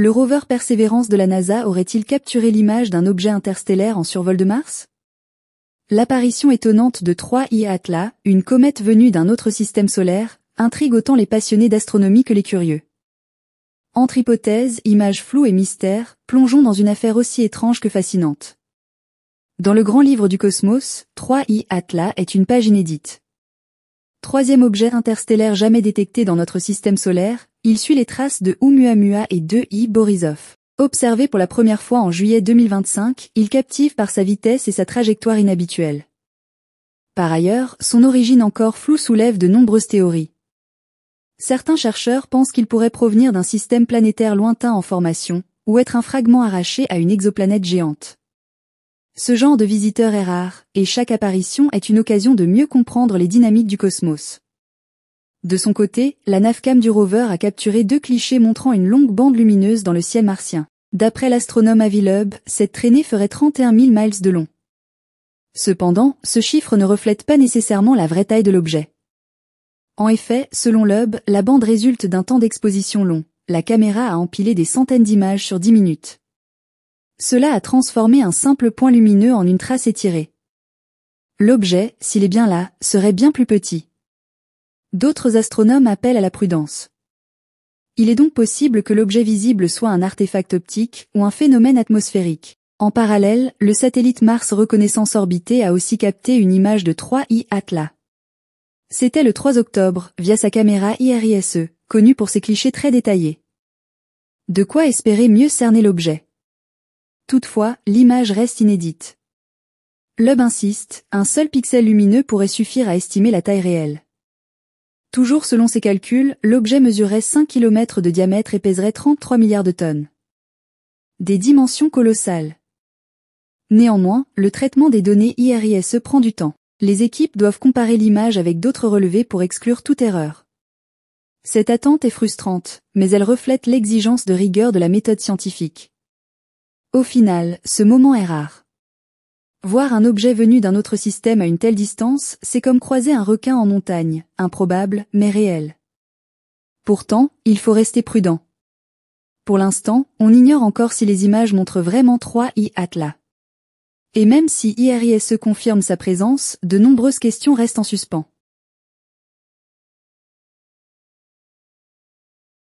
Le rover Perseverance de la NASA aurait-il capturé l'image d'un objet interstellaire en survol de Mars? L'apparition étonnante de 3I Atla, une comète venue d'un autre système solaire, intrigue autant les passionnés d'astronomie que les curieux. Entre hypothèses, images floues et mystères, plongeons dans une affaire aussi étrange que fascinante. Dans le grand livre du cosmos, 3I Atla est une page inédite. Troisième objet interstellaire jamais détecté dans notre système solaire, il suit les traces de Oumuamua et 2I Borisov. Observé pour la première fois en juillet 2025, il captive par sa vitesse et sa trajectoire inhabituelle. Par ailleurs, son origine encore floue soulève de nombreuses théories. Certains chercheurs pensent qu'il pourrait provenir d'un système planétaire lointain en formation, ou être un fragment arraché à une exoplanète géante. Ce genre de visiteur est rare, et chaque apparition est une occasion de mieux comprendre les dynamiques du cosmos. De son côté, la Navcam du rover a capturé 2 clichés montrant une longue bande lumineuse dans le ciel martien. D'après l'astronome Avi Loeb, cette traînée ferait 31 000 miles de long. Cependant, ce chiffre ne reflète pas nécessairement la vraie taille de l'objet. En effet, selon Loeb, la bande résulte d'un temps d'exposition long. La caméra a empilé des centaines d'images sur 10 minutes. Cela a transformé un simple point lumineux en une trace étirée. L'objet, s'il est bien là, serait bien plus petit. D'autres astronomes appellent à la prudence. Il est donc possible que l'objet visible soit un artefact optique ou un phénomène atmosphérique. En parallèle, le satellite Mars Reconnaissance Orbité a aussi capté une image de 3I Atla. C'était le 3 octobre, via sa caméra IRISE, connue pour ses clichés très détaillés. De quoi espérer mieux cerner l'objet. Toutefois, l'image reste inédite. Loeb insiste, un seul pixel lumineux pourrait suffire à estimer la taille réelle. Toujours selon ses calculs, l'objet mesurerait 5 km de diamètre et pèserait 33 milliards de tonnes. Des dimensions colossales. Néanmoins, le traitement des données IRISE prend du temps. Les équipes doivent comparer l'image avec d'autres relevés pour exclure toute erreur. Cette attente est frustrante, mais elle reflète l'exigence de rigueur de la méthode scientifique. Au final, ce moment est rare. Voir un objet venu d'un autre système à une telle distance, c'est comme croiser un requin en montagne, improbable, mais réel. Pourtant, il faut rester prudent. Pour l'instant, on ignore encore si les images montrent vraiment 3I Atla. Et même si IRISE confirme sa présence, de nombreuses questions restent en suspens.